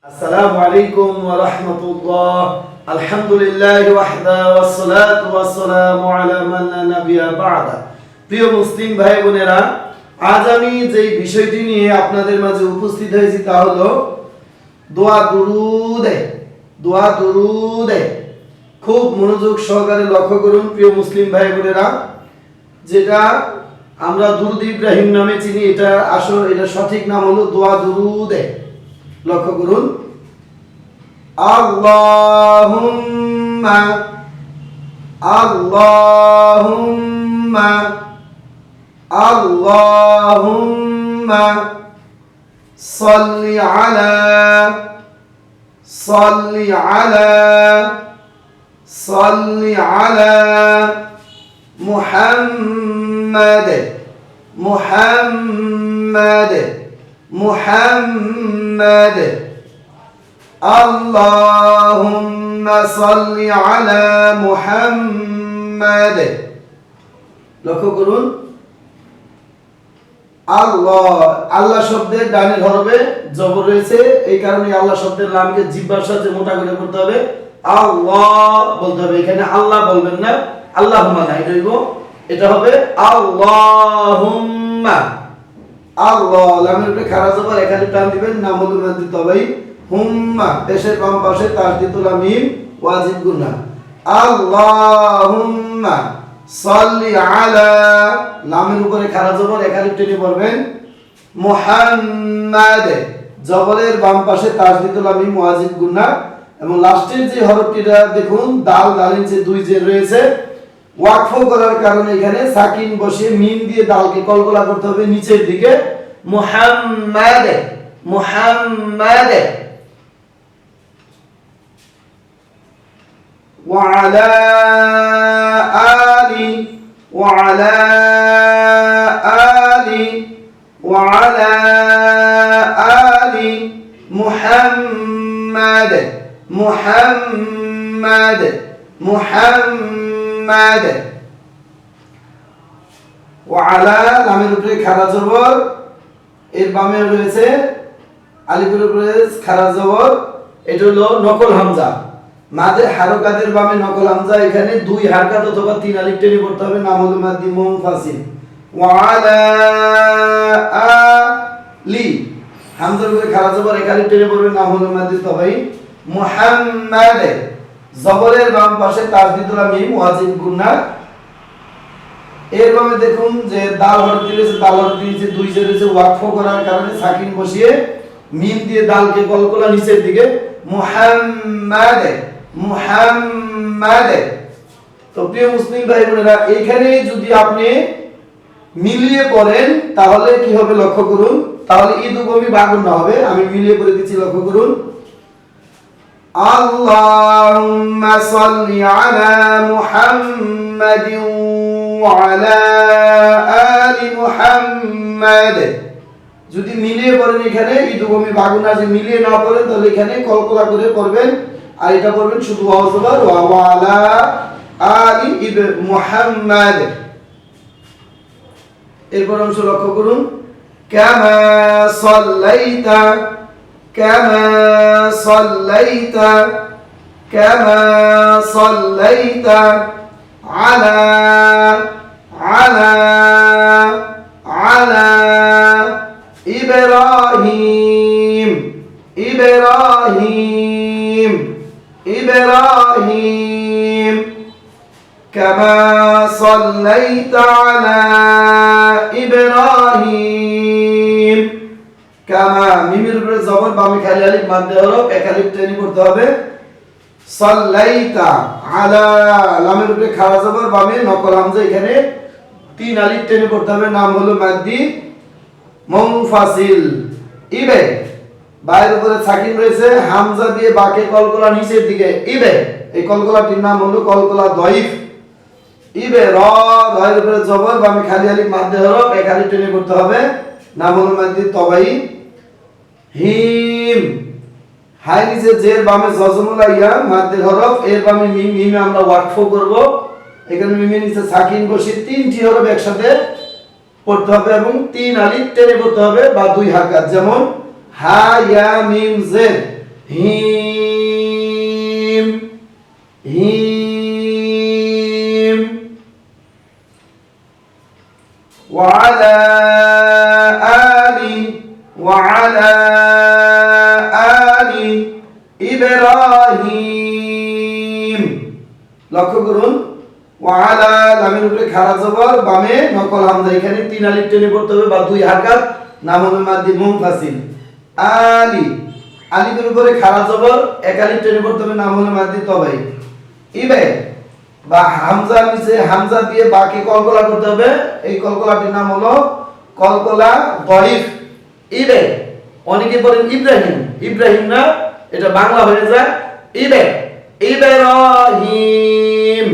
আসসালামু আলাইকুম ওয়া রাহমাতুল্লাহ। আলহামদুলিল্লাহি ওয়াহদা ওয়াসসালাতু ওয়াসসালামু আলা মান লা নাবিয়্যা বা'দা। প্রিয় মুসলিম ভাই বোনেরা, আজ আমি যে বিষয়টি নিয়ে আপনাদের মাঝে উপস্থিত হয়েছি তা হলো দোয়া দুরুদে। খুব মনোযোগ সহকারে লক্ষ্য করুন প্রিয় মুসলিম ভাই বোনেরা, যেটা আমরা দুরুদ ইব্রাহিম নামে চিনি, এটা সঠিক নাম হলো দোয়া দুরুদে। লক্ষ্য করুন, আল্লাহুম্মা আল্লাহুম্মা আল্লাহুম্মা সাল্লি আলা মুহাম্মাদ আল্লাহুম্মা সাল্লি আলা মুহাম্মাদ। লক্ষ্য করুন, আল্লাহ শব্দের ডানের হরফে জবর রয়েছে, এই কারণে আল্লাহ শব্দের লামকে জিহ্বার সাথে মোটা করে করতে হবে, আল্লাহ বলতে হবে। এখানে আল্লাহ বলবেন না, আল্লাহুম্মা নাই রইব, এটা হবে আল্লাহুম্মা। আল্লাহ লামের উপরে খাড়া জবর এখানে টান দিবেন, নাম হলো মাদ তবাই হুম্মা, পেশের বাম পাশে তাসদীদুল মিম ওয়াজিব গুন্না। আল্লাহুম্মা সাল্লি আলা, লামের উপরে খাড়া জবর এখানে টেনে পড়বেন, মুহাম্মাদ, জবরের বাম পাশে তাসদীদুল মিম ওয়াজিব গুন্না, এবং লাস্টের যে হরফটিটা দেখুন দালের যে দুই জের রয়েছে, ওয়াকফ করার কারণে এখানে সাকিন বসিয়ে মিম দিয়ে দালকে কলকলা করতে হবে নিচের দিকে, মুহাম্মাদ। وعلى آل محمد ওয়ালা লামের উপরে খাড়া জবর, এর বামে রয়েছে আলিফের উপরে খাড়া জবর, এটা হলো নকল হামজা। মাদের হারকাতের বামে নকল হামজা, এখানে দুই হারকাত অথবা তিন আলিফ টেনে পড়তে হবে, নাম হলো মাদ্দি মুনফাসিল। ওয়ালা আলি, হামজার উপরে খাড়া জবর এক আলিফ টেনে পড়বে, নাম হলো মাদ্দি তবাই মুহাম্মাদ, জবরের বাম পাশে তাসদীদুল মিম ওয়াজিব গুন্না। এর বামে দেখুন যে দাল হরফ দিয়েছে, দাল হরফ দিয়েছে দুই জের রয়েছে, ওয়াকফ করার কারণে সাকিন বসিয়ে মিম দিয়ে দালকে কলকলা নিচের দিকে, মুহাম্মাদ। তো প্রিয় মুসলিম ভাই বোনেরা, এইখানে যদি আপনি মিলিয়ে পড়েন তাহলে কি হবে লক্ষ্য করুন, তাহলে ইদগমি বাগুন না হবে। আমি মিলিয়ে পড়ে দিচ্ছি, লক্ষ্য করুন, আল্লাহুম্মা সাল্লি আলা মুহাম্মাদিন ওয়া আলা আলি মুহাম্মাদ। যদি মিলিয়ে পড়েন এখানে ইদগমি বাগুন আছে, মিলিয়ে না পড়েন তাহলে এখানে কলকলা করে পড়বেন, আর এটা পড়বেন শুধু ওয়া জবর ওয়া আলা আলি মুহাম্মাদ। এরপর অংশ লক্ষ্য করুন, কামা সাল্লাইতা আলা ইব্রাহিম কামা সাল্লাইতা আলা ইব্রাহিম। কামা মিমের উপরে জবর, বামে খালি আলিফ মাদ্দে হরফ, এক আলিফ টেনে পড়তে হবে, সাল্লাইতা আলা, লামের উপরে খাড়া জবর, বামে নকল হামজা, এখানে তিন আলিফ টেনে পড়তে হবে, নাম হলো মাদ্দি মুনফাসিল। ইবে, বাইরের উপরে সাকিন রয়েছে, হামজা দিয়ে বাকে কলকলা নিচের দিকে, ইবে, এই কলকলাটির নাম হলো কলকলা দয়ীফ। ইবে র, রয়ের উপরে জবর, বামে খালি আলিফ মাদ্দে হরফ, এক আলিফ টেনে পড়তে হবে, নাম হলো মাদ্দি তবাই। হিম, হাই নিচে জের, বামে জজমুল ইয়া মাদ্দে হরফ, এর বামে মিম, মিমে আমরা ওয়াকফ করব, এখানে মিমের নিচে সাকিন বসিয়ে তিনটি হরফ একসাথে পড়তে হবে এবং তিন আলিফ টেনে পড়তে হবে বা দুই হারকাত, যেমন হা ইয়া মিম জের, হিম হিম وعلى آل ইব্রাহিম। লক্ষ্য করুন, ওয়ালা লামের উপরে খাড়া জবর, বামে নকল হামজা, এখানে 3 আলিফ টেনে পড়তে হবে বা 2 হারকাত, নাম হলো মাদ্দি মুনফাসিল। আলি, আলিফের উপরে খাড়া জবর, 1 আলিফ টেনে পড়তে হবে, নাম হলো মাদ্দি তবাই। ইবে বা হামজা নিচে হামজা দিয়ে বাকি কলকলা করতে হবে, এই কলকলাটির নাম হলো কলকলা দরিফ। ইবে অনেকে বলেন ইব্রাহিম, ইব্রাহিম না, এটা বাংলা হয়ে যায় ইবে ইব্রাহিম।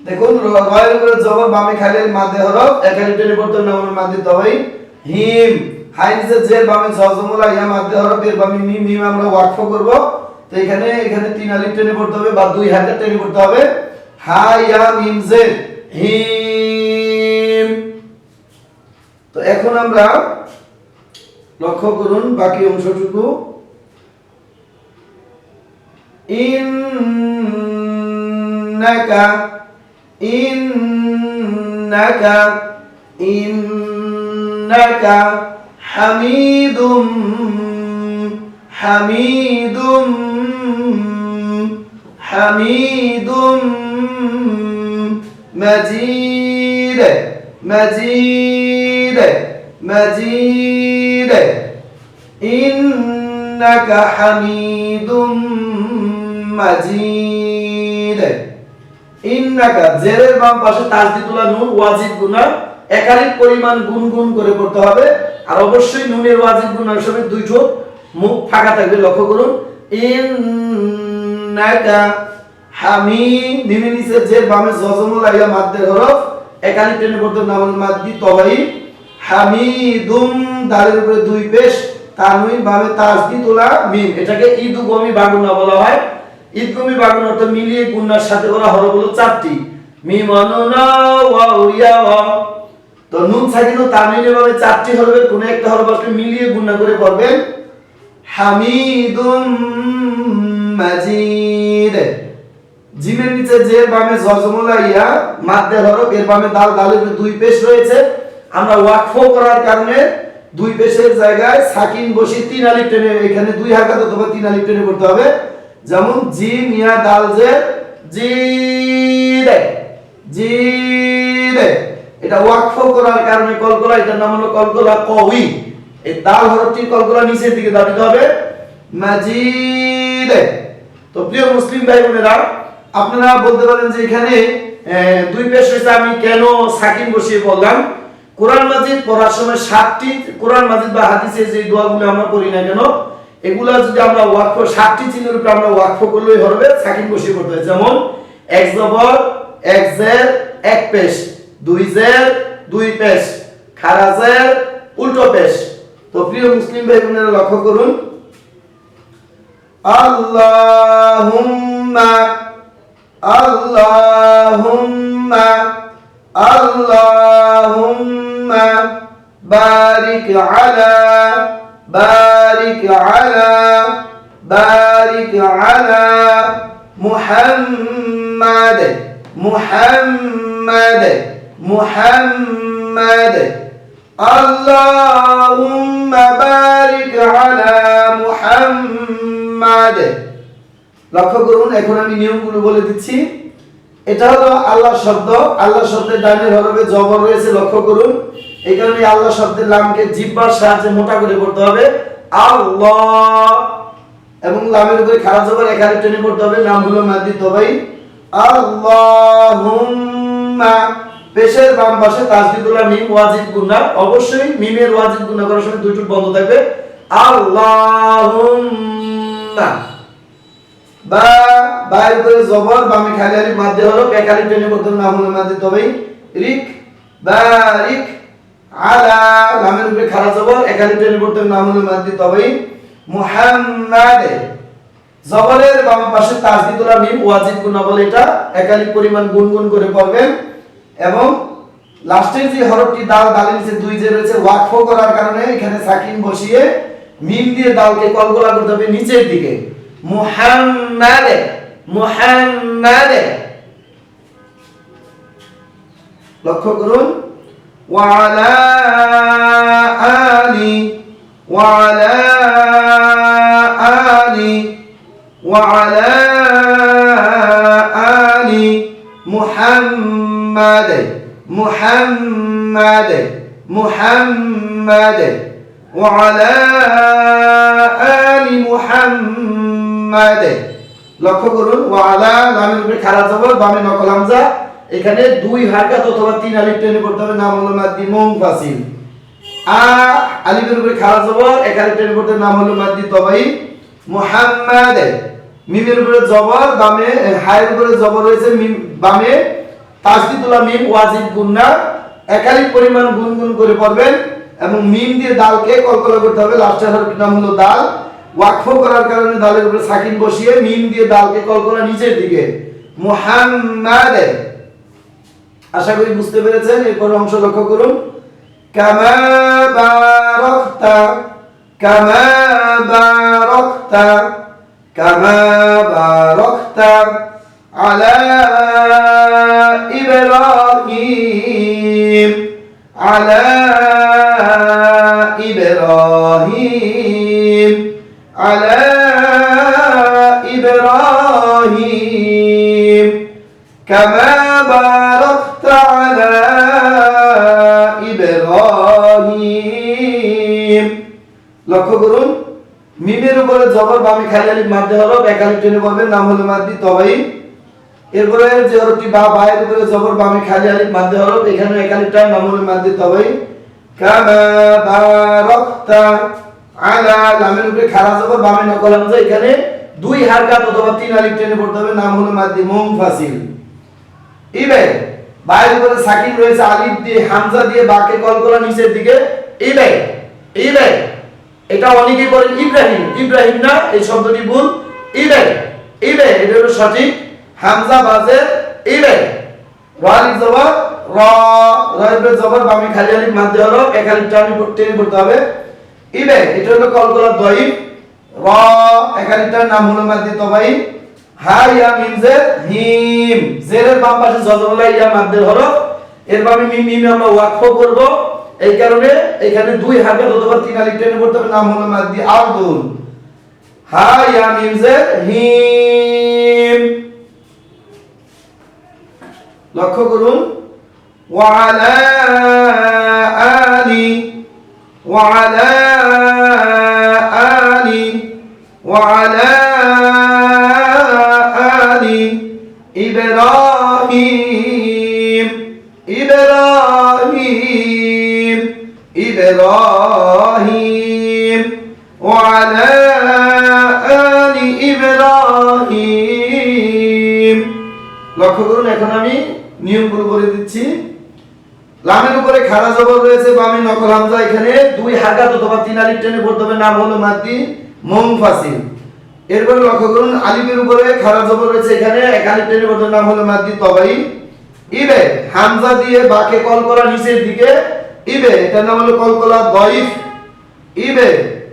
দেখুন রয়ের উপরে জবর, বামে খালির মাদ্দে হরফ, একালি টেনে পড়তে নাম হলো মাদ্দি তবাই। হিম, হাই নিচে জের, বামে জজমুলা ইয়া মাদ্দে হরফ, এর বামে মিম, মিম আমরা ওয়াকফ করব। তো এখানে 3 আলিফ টেনে পড়তে হবে বা 2 হারকাত টেনে পড়তে হবে। হা ইয়া মিম জের হিম। তো এখন আমরা লক্ষ্য করুন বাকি অংশটুকু। ইন্নাকা ইন্নাকা ইন্নাকা হামিদুম হামিদুম হামিদুম মাজিদ মাজিদ মাজিদ ইন্নাকা হামিদুম মাজিদ। ইন্নাকা জেরের বাম পাশে তাসদীদুল্লাহ নুন ওয়াজিব গুনা, একাধিক পরিমাণ গুনগুন করে পড়তে হবে। আর অবশ্যই নুনের ওয়াজিব গুনার সময় 2 ঠোঁট মুখ ফাঁকা থাকবে। লক্ষ্য করুন, ইন্নাকা হামিদ, মিমের নিচে জের, বামে জজমুল আইয়া মাদ্দের হরফ, একাধিক টেনে পড়তে নাম হলো মাদ্দি তবাই। হামিদুম, দালের উপরে 2 পেশ, তানউইন, বামে তাসদীদুল্লাহ মিম, এটাকে ইদগমি বাগুনা বলা হয়। ইদগমি বাগুনা অর্থ মিলিয়ে গুনার সাথে করা হরফ হলো 4টি, মিম নুনা ওয়া ইয়া ওয়া। তো নুন সাকিন ও তানউইনের ভাবে 4টি হরফের কোন একটা হরফ আসলে মিলিয়ে গুণা করে পড়বেন। হামিদুম মাজিদ, জিমের নিচে যে, বামে জজমুলা ইয়া মাদ্দে হরফ, এর বামে দাল, দালের 2 পেশ রয়েছে। আমরা ওয়াকফ করার কারণে 2 পেশের জায়গায় সাকিন বসি 3 আলিফ টেনে, এখানে 2 হারকাত অথবা 3 আলিফ টেনে পড়তে হবে। যেমন জিম ইয়া দাল জের জিদ জিদ, এটা ওয়াকফ করার কারণে কলকলা, এটার নাম হলো কলকলা কওয়ি। এই দাল হরফটির কলকলা নিচের দিকে দাবিতে হবে মাজিদ। তো প্রিয় মুসলিম ভাই বোনেরা, আপনারা বলতে পারেন যে এখানে 2 পেশ রয়েছে, আমি কেন সাকিন বসিয়ে বললাম? কোরআন মাজিদ পড়ার সময় 7টি কোরআন মাজিদ বা হাদিসে যে দোয়াগুলো আমরা পড়ি না কেন, এগুলা যদি আমরা ওয়াকফ 7টি চিহ্নের উপরে আমরা ওয়াকফ করলেই হবে, সাকিন বসিয়ে পড়তে হয়। যেমন এক জবর, এক জের, এক পেশ, 2 জের, 2 পেশ, খাড়া জের, উল্টো পেশ। তো প্রিয় মুসলিম ভাই বোনেরা লক্ষ্য করুন, আল্লাহুম্মা আল্লাহুম্মা আল্লাহুম্মা বারিক আলা বারিক আলা বারিক আলা মুহাম্মাদ মুহাম্মাদ মুহাম্মাদ আল্লাহুম্মা বারিক আলা মুহাম্মাদ। লক্ষ্য করুন, এখন আমি নিয়মগুলো বলে দিচ্ছি। এটা হলো আল্লাহ শব্দ, আল্লাহ শব্দের ডানের হরফে জবর রয়েছে, লক্ষ্য করুন। এই কারণে আল্লাহ শব্দের লামকে জিহ্বার সাহায্যে মোটা করে পড়তে হবে আল্লাহ, এবং লামের উপরে খাড়া জবর 1 আলিফ টেনে পড়তে হবে, নাম হলো মাদ্দি তবাই। আল্লাহুম্মা, পেশের বাম পাশে তাসদীদুল্লাহ মিম ওয়াজিব গুনা, অবশ্যই মিমের ওয়াজিব গুনা করার সময় 2 ঠোঁট বন্ধ থাকবে। আল্লাহুম্মা, বা বাইর করে জবর, বামে খালি আলিফ মাদ্দে হরফ, 1 আলিফ টেনে পড়তে হবে, নাম হলো মাদ্দি তবাই। রিক বারিক আলা, লামের উপরে খাড়া জবর, 1 আলিফ টেনে পড়তে হবে, নাম হলো মাদ্দি তবাই। মুহাম্মাদ, জবরের বাম পাশে তাসদীদুল্লাহ মিম ওয়াজিব গুনা বলে, এটা 1 আলিফ পরিমাণ গুনগুন করে পড়বেন। এবং লাস্টের যে হরফটি দাল, দালের নিচে 2 যে রয়েছে, ওয়াকফ করার কারণে এখানে সাকিন বসিয়ে মিম দিয়ে দালকে কলকলা করতে হবে নিচের দিকে মুহাম্মাদ মুহাম্মাদ লক্ষ্য করুন ওয়ালা আলি ওয়ালা আলি ওয়ালা আলি মুহাম্মাদ মুহাম্মাদ মুহাম্মাদ ওয়ালা আলি মুহাম্মাদ লক্ষ্য করুন ওয়ালা লামের উপরে খাড়া জবর বামে নকল হামজা এখানে দুই হারকাত অথবা তিন আলিফ টেনে পড়তে হবে নাম হলো মাদ্দি মুনফাসিল আ আলিফের উপরে খাড়া জবর এক আলিফ টেনে পড়তে নাম হলো মাদ্দি তবাই মুহাম্মাদ মিমের উপরে জবর বামে হায়ের উপরে জবর রয়েছে মিম বামে তাসদীদুল মিম ওয়াজিব গুন্না এক আলিফ পরিমাণ গুনগুন করে পড়বেন এবং মিম দিয়ে দালকে কলকলা করতে হবে লাস্টের হরফটির নাম হলো দাল ওয়াকফ করার কারণে দালের উপরে সাকিন বসিয়ে মিম দিয়ে দালকে কলকলা নিচের দিকে মুহাম্মাদ আশা করি বুঝতে পেরেছেন এরপর অংশ লক্ষ্য করুন কামা বারাকতা কামা বারাকতা কামা বারাকতা আলা ইব্রাহিম আলা ইব্রাহিম আলা ইব্রাহিম কামা বারাকতা আলা ইব্রাহিম লক্ষ্য করুন মিমের উপরে জবর বামে খালি আলিফ মাদ্দে হরফ এক আলিফ টেনে পড়বেন নাম হলো মাদ্দি তবাই এরপরে যে হরফটি বা বায়ের উপরে জবর বামে খালি আলিফ মাদ্দে হরফ এখানে এক আলিফটার নাম হলো মাদ্দি তবাই কামা বারাকতা আলা লামের উপরে খাড়া জবর বামে নকল হামজা এখানে দুই হারকাত অথবা তিন আলিফ টেনে পড়তে হবে নাম হলো মাদ্দি মুনফাসিল ইবে বায়ের উপরে সাকিন রয়েছে আলিফ দিয়ে হামজা দিয়ে বাকে কলকলা নিচের দিকে ইবে ইবে এটা অনেকেই বলেন ইব্রাহিম ইব্রাহিম না এই শব্দটি ভুল ইবে ইবে এটা হলো সঠিক হামজা বাজে ইবে র আলিফ জবর র রাইবের জবর বামে খালি আলিফ মাদ্দে হরফ এক আলিফ টেনে পড়তে হবে ইবে এটা হলো কলকলা দয়ীফ র এক আলিফটার নাম হলো মাদ্দি তবাই হা ইয়া মিম জের হিম জেরের বাম পাশে জজরলা ইয়া মাদ্দে হরফ এর বামে মিম মিম আমরা ওয়াকফ করব এই কারণে এখানে দুই হারকাত অথবা তিন আলিফ টেনে পড়তে হবে নাম হলো মাদ্দি আরদুন হা ইয়া মিম জের হিম লক্ষ্য করুন ওয়ালা আলি ওয়ালা আলি ওয়ালা আলি ইব্রাহিম ইব্রাহিম ইব্রাহিম ওয়ালা আলি ইব্রাহিম লক্ষ্য করুন এখন আমি নিয়মগুলো বলে দিচ্ছি লামের উপরে খাড়া জবর রয়েছে বামে নকল হামজা এখানে দুই হারকাত অথবা তিন আলিফ টেনে পড়তে হবে নাম হলো মাদ্দি মুনফাসিল এরপর লক্ষ্য করুন আলিফের উপরে খাড়া জবর রয়েছে এখানে এক আলিফ টেনে পড়তে নাম হলো মাদ্দি তবাই ইবে হামজা দিয়ে বাকে কলকলা নিচের দিকে ইবে এটার নাম হলো কলকলা দয়ীফ ইবে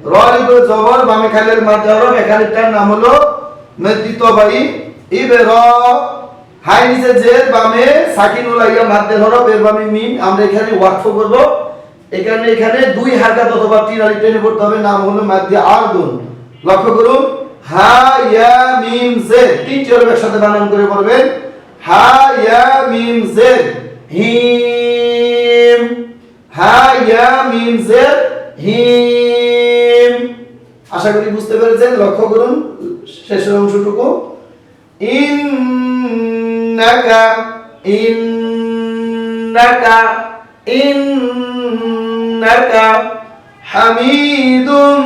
র আলিফ জবর বামে খালি আলিফ মাদ্দে হরফ এক আলিফটার নাম হলো মাদ্দি তবাই ইবে র হাই নিচে জের বামে সাকিনুল ইয়া মাদ্দে হরফ এর বামে মিম আমরা এখানে ওয়াকফ করব এখানে দুই হারকাত অথবা তিন আলিফ টেনে পড়তে হবে নাম হলো মাদ্দি আরদুন লক্ষ্য করুন হা ইয়া মিম জের তিনটি হরফ একসাথে বানান করে পড়বেন হা ইয়া মিম জের হিম হা ইয়া মিম জের হিম আশা করি বুঝতে পেরেছেন লক্ষ্য করুন শেষের অংশটুকু ইন্নাকা ইন্নাকা ইন্নাকা হামিদুম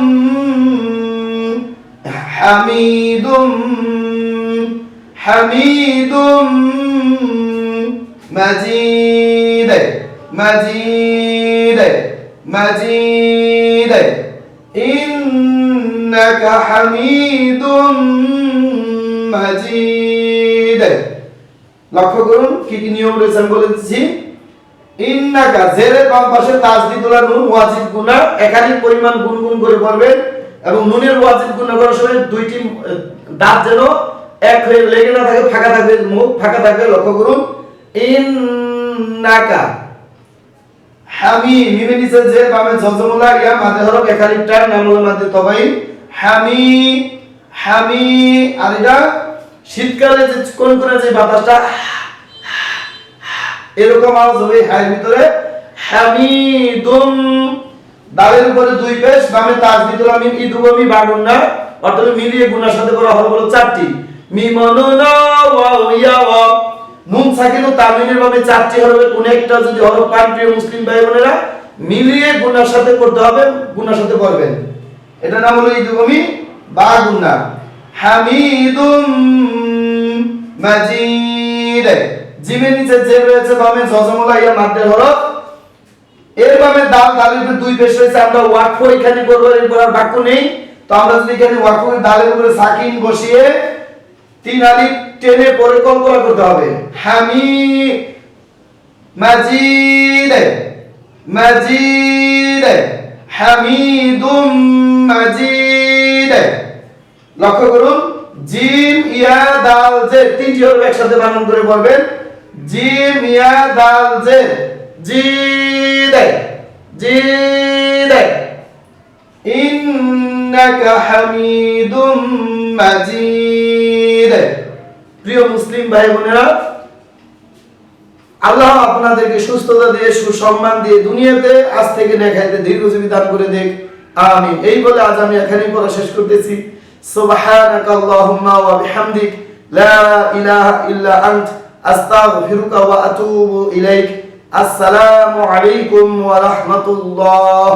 হামিদুম হামিদুম মাজিদ মাজিদ মাজিদ ইন্নাকা হামিদুম মাজিদ লক্ষ্য করুন কি কি নিয়ম রয়েছে আমি বলে দিচ্ছি ইন্নাকা জেরের বাম পাশে তাসদিদুল্লাহ নুন ওয়াজিব গুনাহ একাধিক পরিমাণ গুনগুন করে পড়বেন এবং নুনের ওয়াজিব গুনাহ করার সময় দুইটি দাঁত যেন এক হয়ে লেগে না থাকে, ফাঁকা থাকবে, মুখ ফাঁকা থাকবে, লক্ষ্য করুন। ইন্নাকা হামিম মিমের নিচে যে বামে জজমুলা ইয়া মাদে হরফ একাধিক টাইম নাম হলো মাদে তবাই হামি হামি। আর এটা শীতকালে যে কোন করে যে বাতাসটা এরকম আওয়াজ হবে হায়ের ভিতরে হামিদুম। দালের উপরে দুই পেশ, বামে তাসদিদুল মিম ইদুবমি বাগুন্না, অর্থাৎ মিলিয়ে গুনার সাথে করা হরফ হলো চারটি, মিম নুন ওয়া ইয়া ওয়া। নুন সাকিন ও তানবিনের বামে চারটি হরফে কোন একটা যদি হরফ পান প্রিয় মুসলিম ভাই বোনেরা মিলিয়ে গুনার সাথে করতে হবে, গুনার সাথে পড়বেন। এটা নাম হলো ইদুবমি বাগুন্না। হামিদুম মাজিদ। জিমের নিচে যে রয়েছে বামে জজমুলা ইয়া মাদ্দের হরফ, এর বামে দাল, দালের উপরে দুই পেশ রয়েছে, আমরা ওয়াকফ এখানে করব, এরপর আর বাক্য নেই। তো আমরা যদি এখানে ওয়াকফের দালের উপরে সাকিন বসিয়ে তিন আলিফ টেনে পরে কলকলা করতে হবে হামি মাজিদ মাজিদ হামিদুম মাজিদ। লক্ষ্য করুন জিম ইয়া দাল জে তিনটি হরফ একসাথে বানান করে পড়বেন, জিম ইয়া দাল জে জিদ জিদ। ইন্নাকা হামিদুম মাজিদ। প্রিয় মুসলিম ভাই বোনেরা, আল্লাহ আপনাদেরকে সুস্থতা দিয়ে সুসম্মান দিয়ে দুনিয়াতে আজ থেকে দেখাইতে দীর্ঘজীবী দান করে দেখ, আমিন। এই বলে আজ আমি এখানেই পড়া শেষ করতেছি। সুবহানাকা আল্লাহুম্মা ওয়া বিহামদিক লা ইলাহা ইল্লা আনত আস্তাগফিরুকা ওয়া আতুবু ইলাইক। আসসালামু আলাইকুম ওয়া রাহমাতুল্লাহ।